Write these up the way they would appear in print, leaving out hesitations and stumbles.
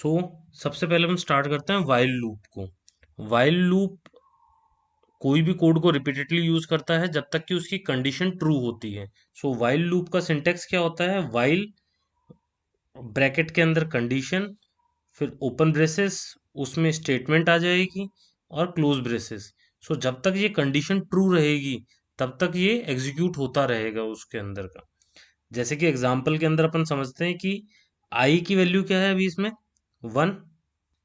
सो सबसे पहले हम स्टार्ट करते हैं वाइल लूप को। वाइल लूप कोई भी कोड को रिपीटेडली यूज करता है जब तक कि उसकी कंडीशन ट्रू होती है। सो वाइल लूप का सिंटेक्स क्या होता है? वाइल ब्रैकेट के अंदर कंडीशन, फिर ओपन ब्रेसेस, उसमें स्टेटमेंट आ जाएगी, और क्लोज ब्रेसेस। सो जब तक ये कंडीशन ट्रू रहेगी तब तक ये एग्जीक्यूट होता रहेगा उसके अंदर का। जैसे कि एग्जाम्पल के अंदर अपन समझते हैं कि आई की वैल्यू क्या है अभी इसमें? 1।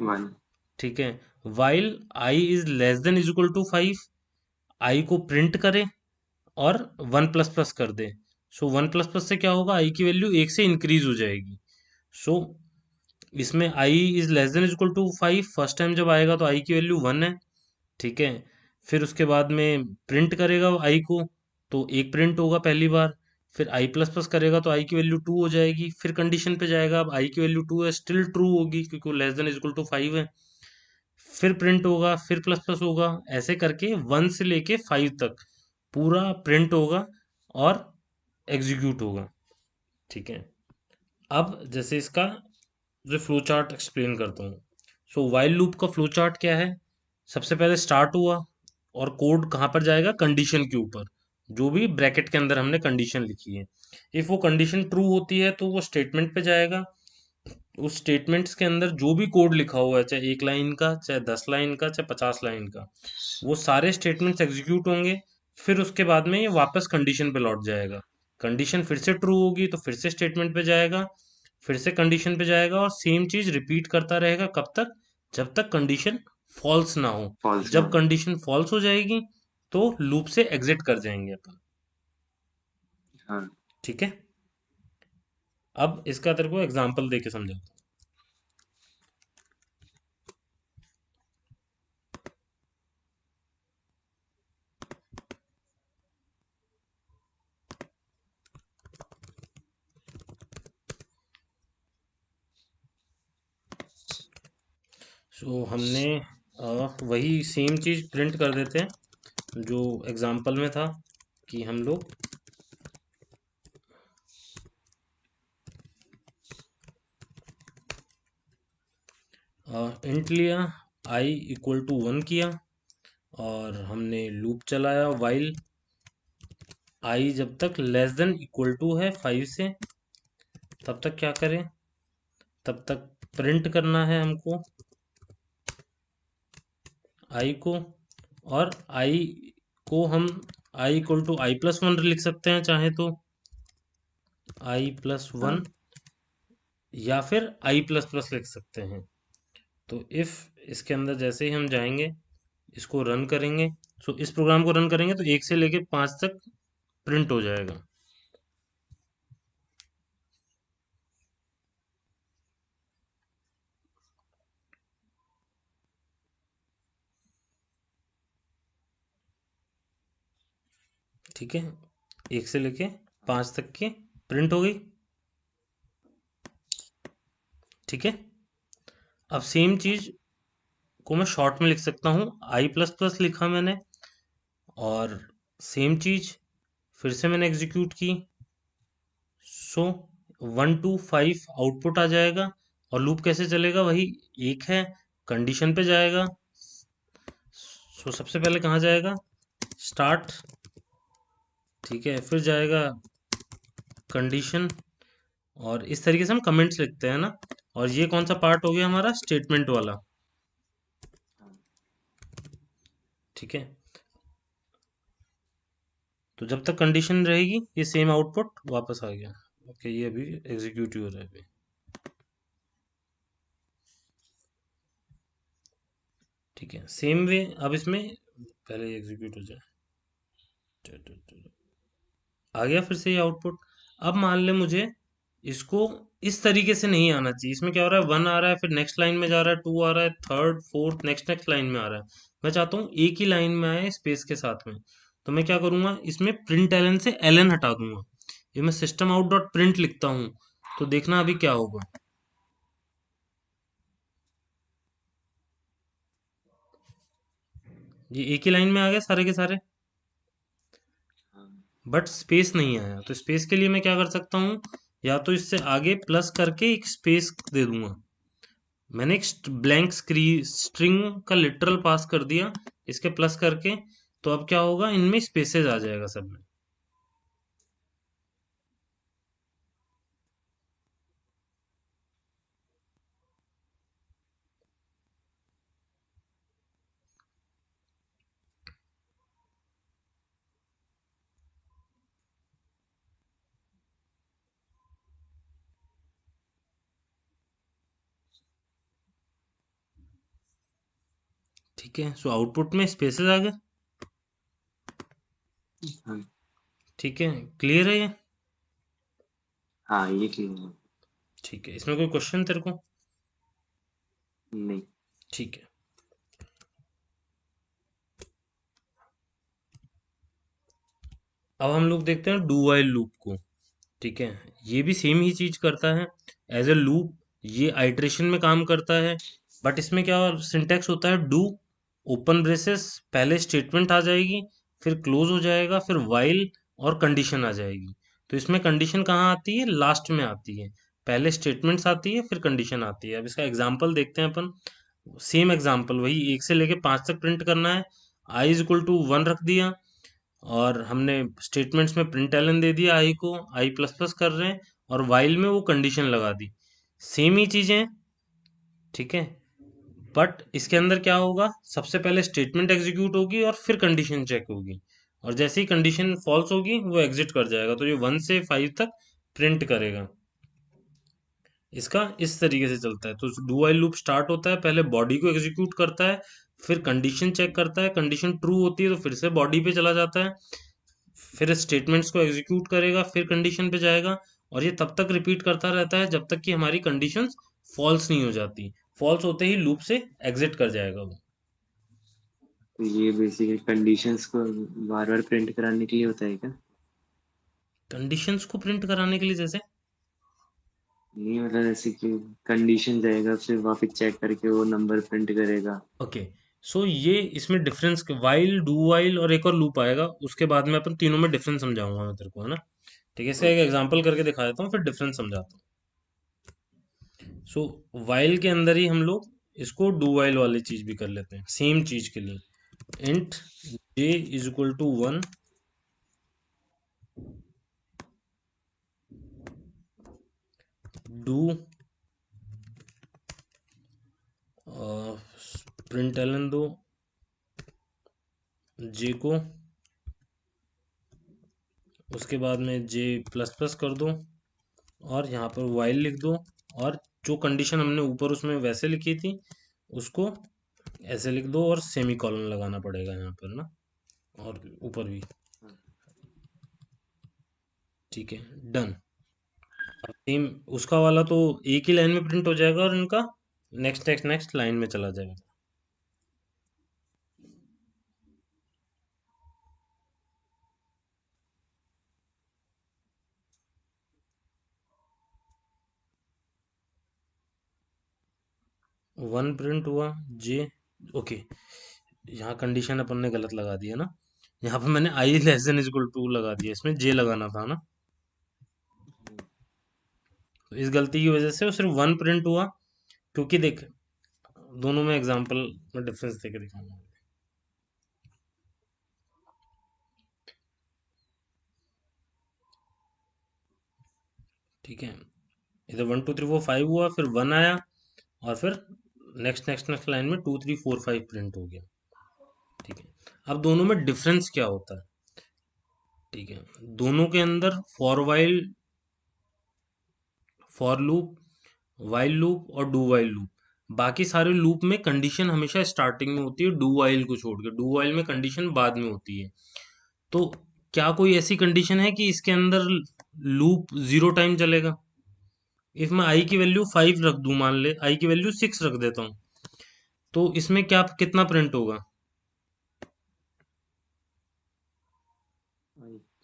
वन। ठीक है। While I is less than is equal to 5, I को प्रिंट करें और 1++ कर दे। सो 1++ से क्या होगा? आई की वैल्यू 1 से इंक्रीज हो जाएगी। सो इसमें I is less than is equal to 5 first time जब आएगा तो आई की वैल्यू 1 है। ठीक है। फिर उसके बाद में प्रिंट करेगा आई को, तो एक प्रिंट होगा पहली बार। फिर आई प्लस प्लस करेगा तो आई की वैल्यू 2 हो जाएगी। फिर कंडीशन पे जाएगा, अब आई की वैल्यू 2 है, स्टिल ट्रू होगी क्योंकि वो less than is equal to 5 है। फिर प्रिंट होगा, फिर प्लस प्लस होगा, ऐसे करके 1 से लेके 5 तक पूरा प्रिंट होगा और एग्जीक्यूट होगा। ठीक है। अब जैसे इसका जो फ्लो चार्ट एक्सप्लेन करता हूँ। सो वाइल लूप का फ्लो चार्ट क्या है? सबसे पहले स्टार्ट हुआ और कोड कहाँ पर जाएगा? कंडीशन के ऊपर, जो भी ब्रैकेट के अंदर हमने कंडीशन लिखी है। इफ वो कंडीशन ट्रू होती है तो वो स्टेटमेंट पे जाएगा। उस स्टेटमेंट्स के अंदर जो भी कोड लिखा हुआ है, चाहे 1 लाइन का, चाहे 10 लाइन का, चाहे 50 लाइन का, वो सारे स्टेटमेंट्स एग्जीक्यूट होंगे। फिर उसके बाद में ये वापस कंडीशन पे लौट जाएगा। कंडीशन फिर से ट्रू होगी तो फिर से स्टेटमेंट पे जाएगा, फिर से कंडीशन पे जाएगा, और सेम चीज रिपीट करता रहेगा। कब तक? जब तक कंडीशन फॉल्स ना हो। फॉल्स ना जब हो। कंडीशन फॉल्स हो जाएगी तो लूप से एग्जिट कर जाएंगे अपन। हाँ। ठीक है। अब इसका तेरे को एग्जांपल देके समझाता हूँ। सो हमने वही सेम चीज प्रिंट कर देते हैं जो एग्जांपल में था, कि हम लोग इंट लिया, आई इक्वल टू 1 किया, और हमने लूप चलाया वाइल आई जब तक लेस देन इक्वल टू है 5 से, तब तक क्या करें? तब तक प्रिंट करना है हमको आई को। और आई को हम आई इक्वल टू i+1 लिख सकते हैं चाहे तो, i+1, हाँ। या फिर i++ लिख सकते हैं। तो इफ इसके अंदर जैसे ही हम जाएंगे, इसको रन करेंगे, सो इस प्रोग्राम को रन करेंगे तो 1 से लेके 5 तक प्रिंट हो जाएगा। ठीक है। 1 से लेके 5 तक की प्रिंट हो गई। ठीक है। अब सेम चीज को मैं शॉर्ट में लिख सकता हूँ, i++ लिखा मैंने, और सेम चीज फिर से मैंने एग्जीक्यूट की। सो 1 to 5 आउटपुट आ जाएगा। और लूप कैसे चलेगा? वही एक है, कंडीशन पे जाएगा। सो सबसे पहले कहाँ जाएगा? स्टार्ट। ठीक है। फिर जाएगा कंडीशन, और इस तरीके से हम कमेंट्स लिखते हैं ना। और ये कौन सा पार्ट हो गया हमारा? स्टेटमेंट वाला। ठीक है। तो जब तक कंडीशन रहेगी ये सेम आउटपुट वापस आ गया। ओके, ये अभी एग्जीक्यूट हो रहा है अभी। ठीक है। सेम वे अब इसमें पहले एग्जीक्यूट हो जाए, आ गया फिर से ये आउटपुट। अब मान ले मुझे इसको इस तरीके से नहीं आना चाहिए। इसमें क्या हो रहा है? 1 आ रहा है, फिर नेक्स्ट लाइन में जा रहा है, 2 आ रहा है, third fourth next next line में आ रहा है। मैं चाहता हूँ एक ही लाइन में आए स्पेस के साथ में। तो मैं क्या करूंगा? इसमें प्रिंट एलन से एलन हटा दूंगा। ये मैं सिस्टम आउट डॉट प्रिंट लिखता हूँ, तो देखना अभी क्या होगा। ये एक ही लाइन में आ गए सारे के सारे, हाँ। बट स्पेस नहीं आया। तो स्पेस के लिए मैं क्या कर सकता हूँ? या तो इससे आगे प्लस करके एक स्पेस दे दूंगा, मैंने एक ब्लैंक स्ट्रिंग का लिटरल पास कर दिया इसके प्लस करके, तो अब क्या होगा, इनमें स्पेसेस आ जाएगा सब में। ठीक है, सो आउटपुट में स्पेसेस आ गए। हाँ। ठीक है, क्लियर है ये? हाँ, ये क्लियर है। ठीक है, इसमें कोई क्वेश्चन तेरे को? नहीं। ठीक है, अब हम लोग देखते हैं डू वाइल लूप को। ठीक है, ये भी सेम ही चीज करता है एज ए लूप। ये आइटरेशन में काम करता है, बट इसमें क्या सिंटेक्स होता है, डू ओपन ब्रेसेस, पहले स्टेटमेंट आ जाएगी, फिर क्लोज हो जाएगा, फिर वाइल और कंडीशन आ जाएगी। तो इसमें कंडीशन कहाँ आती है, लास्ट में आती है। पहले स्टेटमेंट्स आती है, फिर कंडीशन आती है। अब इसका एग्जांपल देखते हैं अपन। सेम एग्जांपल, वही 1 से लेके 5 तक प्रिंट करना है। आई इज इक्वल टू 1 रख दिया, और हमने स्टेटमेंट्स में प्रिंट एलन दे दिया, आई को आई प्लस प्लस कर रहे हैं, और वाइल में वो कंडीशन लगा दी। सेम ही चीजें हैं। ठीक है, बट इसके अंदर क्या होगा, सबसे पहले स्टेटमेंट एग्जीक्यूट होगी और फिर कंडीशन चेक होगी, और जैसे ही कंडीशन फॉल्स होगी वो एग्जिट कर जाएगा, तो ये 1 से 5 तक प्रिंट करेगा। इसका इस तरीके से चलता है। तो डू वाइल लूप स्टार्ट होता है, पहले बॉडी को एग्जीक्यूट करता है, फिर कंडीशन चेक करता है, कंडीशन ट्रू होती है तो फिर से बॉडी पे चला जाता है, फिर स्टेटमेंट्स को एग्जीक्यूट करेगा, फिर कंडीशन पे जाएगा, और ये तब तक रिपीट करता रहता है जब तक कि हमारी कंडीशंस फॉल्स नहीं हो जाती। फॉल्स होते ही लूप से एग्जिट कर जाएगा वो। तो ये बेसिकली कंडीशंस को बार बार प्रिंट कराने के लिए होता है क्या? कंडीशंस को प्रिंट कराने के लिए जैसे? नहीं, मतलब जैसे कि कंडीशन जाएगा फिर वापस चेक करके वो नंबर प्रिंट करेगा। ओके, सो ये इसमें डिफरेंस, वाइल, डू वाइल और एक और लूप आएगा, उसके बाद में अपन तीनों में डिफरेंस समझाऊंगा मैं तेरे को, है ना। ठीक है, इसका एक ओके। एग्जांपल करके दिखा देता हूँ, फिर डिफरेंस समझाता हूँ। सो वाइल के अंदर ही हम लोग इसको डू वाइल वाली चीज भी कर लेते हैं सेम चीज के लिए। Int j is equal to 1, do print एलन दो j को, उसके बाद में j प्लस प्लस कर दो, और यहाँ पर वाइल लिख दो, और जो कंडीशन हमने ऊपर उसमें वैसे लिखी थी उसको ऐसे लिख दो, और सेमी कॉलन लगाना पड़ेगा यहाँ पर ना, और ऊपर भी। ठीक है, डन। अब सेम उसका वाला तो एक ही लाइन में प्रिंट हो जाएगा, और इनका नेक्स्ट नेक्स्ट नेक्स्ट लाइन में चला जाएगा। 1 प्रिंट हुआ, जे, ओके। यहाँ कंडीशन अपन ने गलत लगा दिया ना, यहाँ पे मैंने आई लेस देन इक्वल टू लगा दिया, इसमें जे लगाना था ना। तो इस गलती की वजह से वो सिर्फ 1 प्रिंट हुआ, क्योंकि देख, दोनों में एग्जांपल में डिफरेंस देके दिखाऊंगा। ठीक है, इधर 1 2 3 4 5 हुआ, फिर 1 आया, और फिर नेक्स्ट नेक्स्ट नेक्स्ट लाइन में 2 3 4 5 प्रिंट हो गया। ठीक है, अब दोनों में डिफरेंस क्या होता है? ठीक है, दोनों के अंदर for while, for loop, while loop और डू वाइल लूप, बाकी सारे लूप में कंडीशन हमेशा स्टार्टिंग में होती है, डू वाइल को छोड़ के। डू वाइल में कंडीशन बाद में होती है। तो क्या कोई ऐसी कंडीशन है कि इसके अंदर लूप 0 टाइम चलेगा? इफ मैं आई की वैल्यू 5 रख दूं, मान ले आई की वैल्यू 6 रख देता हूँ, तो इसमें क्या कितना प्रिंट होगा?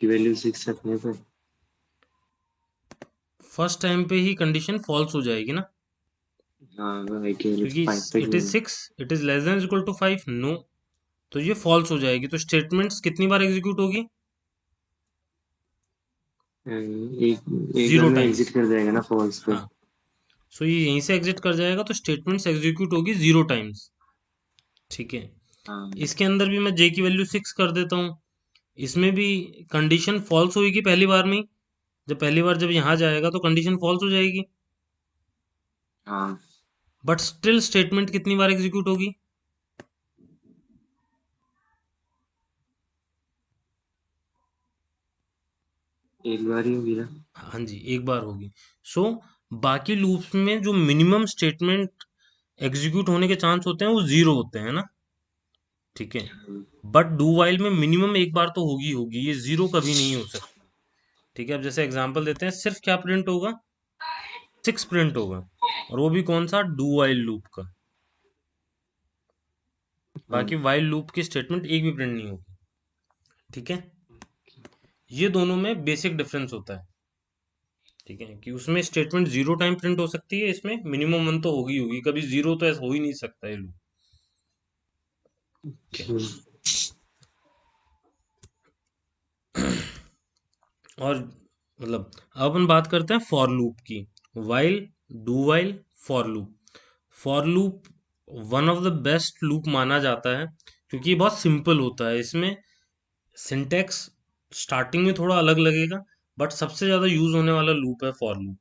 की वैल्यू 6 रखने पर। फर्स्ट टाइम पे ही कंडीशन फॉल्स हो जाएगी ना, हाँ, वो आई की वैल्यू क्योंकि 5 तक इट ही इज है। 6, it is less than equal to 5, no. तो ये फॉल्स हो जाएगी, तो स्टेटमेंट्स कितनी बार एग्जीक्यूट होगी? एक एक बार जीरो में टाइम्स। एग्जिट कर जाएगा ना फॉल्स पे। हाँ, सो ये यहीं से एग्जिट कर जाएगा, तो स्टेटमेंट्स एग्जीक्यूट होगी 0 टाइम्स। ठीक है। हाँ इसके अंदर भी मैं जे की वैल्यू 6 कर देता हूँ। इसमें भी कंडीशन फॉल्स होगी पहली बार में ही। जब पहली बार जब यहाँ जाएगा तो कंडीशन फॉल्स हो जाएगी, हाँ। बट स्टिल स्टेटमेंट कितनी बार एग्जीक्यूट होगी? एक बार ही होगी ना। हाँ जी, एक बार होगी। सो बाकी लूप्स में जो मिनिमम स्टेटमेंट एग्जीक्यूट होने के चांस होते हैं वो 0 होते हैं ना। ठीक है। बट डू वाइल में मिनिमम एक बार तो होगी होगी, ये 0 कभी नहीं हो सकती। ठीक है। अब जैसे एग्जांपल देते हैं, सिर्फ क्या प्रिंट होगा? 6 प्रिंट होगा, और वो भी कौन सा? डू वाइल लूप का। हाँ। बाकी वाइल लूप की स्टेटमेंट एक भी प्रिंट नहीं होगी। ठीक है। ये दोनों में बेसिक डिफरेंस होता है। ठीक है, कि उसमें स्टेटमेंट 0 टाइम प्रिंट हो सकती है, इसमें मिनिमम 1 तो होगी होगी, कभी 0 तो ऐसा हो ही नहीं सकता ये लूप। ठीक है। और मतलब अब अपन बात करते हैं फॉर लूप की। While, do while, for loop. For loop one of the best loop माना जाता है, क्योंकि ये बहुत सिंपल होता है। इसमें सिंटेक्स स्टार्टिंग में थोड़ा अलग लगेगा, बट सबसे ज़्यादा यूज होने वाला लूप है for loop.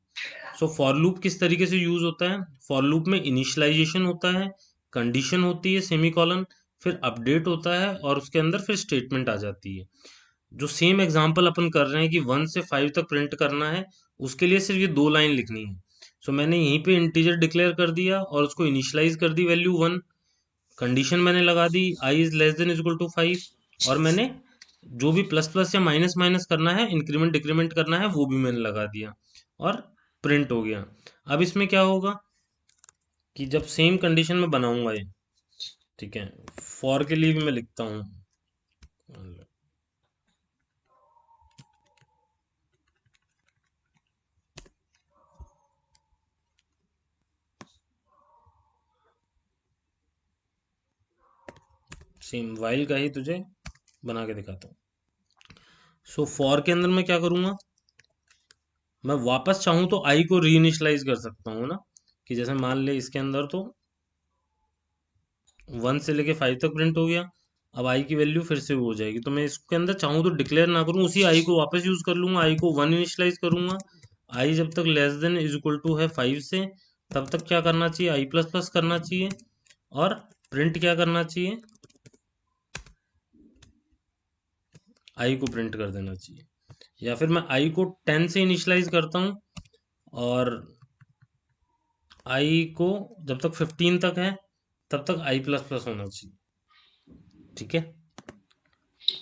So for loop किस तरीके से यूज होता है? फॉर लूप में इनिशियलाइजेशन होता है, कंडीशन होती है सेमीकॉलन, फिर अपडेट होता है, और उसके अंदर फिर स्टेटमेंट आ जाती है। जो सेम एग्जांपल अपन कर रहे हैं कि 1 से 5 तक प्रिंट करना है, उसके लिए सिर्फ ये 2 लाइन लिखनी है। सो मैंने यहीं पे इंटीजर डिक्लेयर कर दिया और उसको इनिशियलाइज कर दी वैल्यू 1। कंडीशन मैंने लगा दी I is less than is equal to 5, और मैंने जो भी प्लस प्लस या माइनस माइनस करना है, इंक्रीमेंट डिक्रीमेंट करना है, वो भी मैंने लगा दिया, और प्रिंट हो गया। अब इसमें क्या होगा कि जब सेम कंडीशन में बनाऊंगा ये, ठीक है, फॉर के लिए भी मैं लिखता हूँ, सेम वाइल का ही तुझे बना के दिखाता हूँ। सो फॉर के अंदर मैं क्या करूंगा, मैं वापस चाहूँ तो आई को री इनिशलाइज कर सकता हूँ ना, कि जैसे मान ले इसके अंदर तो 1 से लेके 5 तक प्रिंट हो गया, अब आई की वैल्यू फिर से वो हो जाएगी, तो मैं इसके अंदर चाहूँ तो डिक्लेयर ना करूँ, उसी आई को वापस यूज कर लूंगा, आई को 1 इनिशलाइज करूंगा। आई जब तक less than is equal to है 5 से, तब तक क्या करना चाहिए? आई प्लस प्लस करना चाहिए, और प्रिंट क्या करना चाहिए? आई को प्रिंट कर देना चाहिए। या फिर मैं आई को 10 से इनिशलाइज करता हूँ, और आई को जब तक 15 तक है तब तक आई प्लस प्लस होना चाहिए। ठीक है।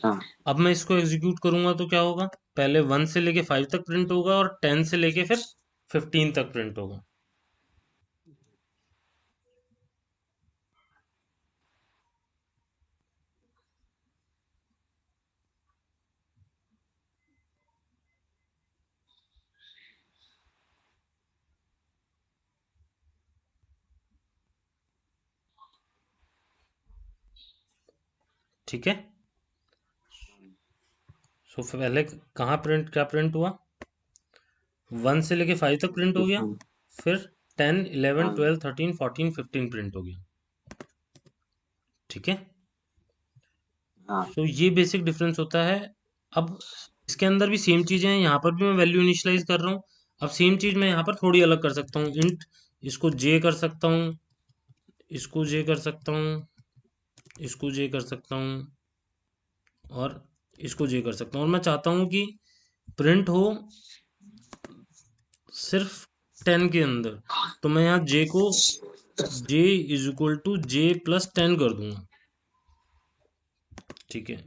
हाँ। अब मैं इसको एग्जीक्यूट करूंगा तो क्या होगा? पहले 1 से लेके 5 तक प्रिंट होगा, और 10 से लेके फिर 15 तक प्रिंट होगा। ठीक है। सो पहले कहाँ प्रिंट, क्या प्रिंट हुआ? 1 से लेके 5 तक प्रिंट हो गया, हाँ। फिर 10 11 हाँ। 12 13 14 15 प्रिंट हो गया। ठीक है। हाँ। सो ये बेसिक डिफरेंस होता है। अब इसके अंदर भी सेम चीजें हैं, यहाँ पर भी मैं वैल्यू इनिशियलाइज कर रहा हूँ। अब सेम चीज मैं यहाँ पर थोड़ी अलग कर सकता हूँ, इंट इसको जे कर सकता हूँ, इसको जे कर सकता हूँ, इसको जे कर सकता हूँ, और इसको जे कर सकता हूँ, और मैं चाहता हूँ कि प्रिंट हो सिर्फ 10 के अंदर, तो मैं यहाँ जे को J is equal to J plus 10 कर दूंगा। ठीक है।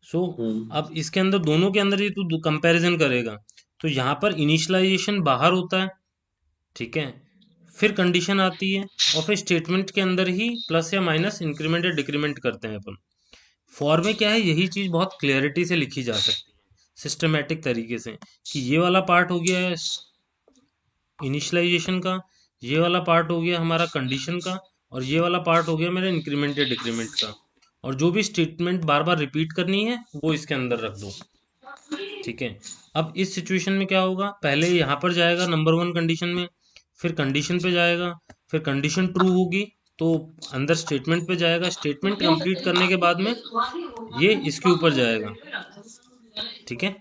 सो हम्म। अब इसके अंदर दोनों के अंदर ये तू कंपैरिजन करेगा, तो यहाँ पर इनिशियलाइजेशन बाहर होता है। ठीक है। फिर कंडीशन आती है, और फिर स्टेटमेंट के अंदर ही प्लस या माइनस इंक्रीमेंट या डिक्रीमेंट करते हैं अपन। फॉर में क्या है, यही चीज बहुत क्लियरिटी से लिखी जा सकती है सिस्टमेटिक तरीके से, कि ये वाला पार्ट हो गया है इनिशियलाइजेशन का, ये वाला पार्ट हो गया हमारा कंडीशन का, और ये वाला पार्ट हो गया मेरा इंक्रीमेंट या डिक्रीमेंट का, और जो भी स्टेटमेंट बार बार रिपीट करनी है वो इसके अंदर रख दो। ठीक है। अब इस सिचुएशन में क्या होगा, पहले यहाँ पर जाएगा नंबर 1 कंडीशन में, फिर कंडीशन पे जाएगा, फिर कंडीशन ट्रू होगी तो अंदर स्टेटमेंट पे जाएगा, स्टेटमेंट कंप्लीट करने के बाद में ये इसके ऊपर जाएगा। ठीक है।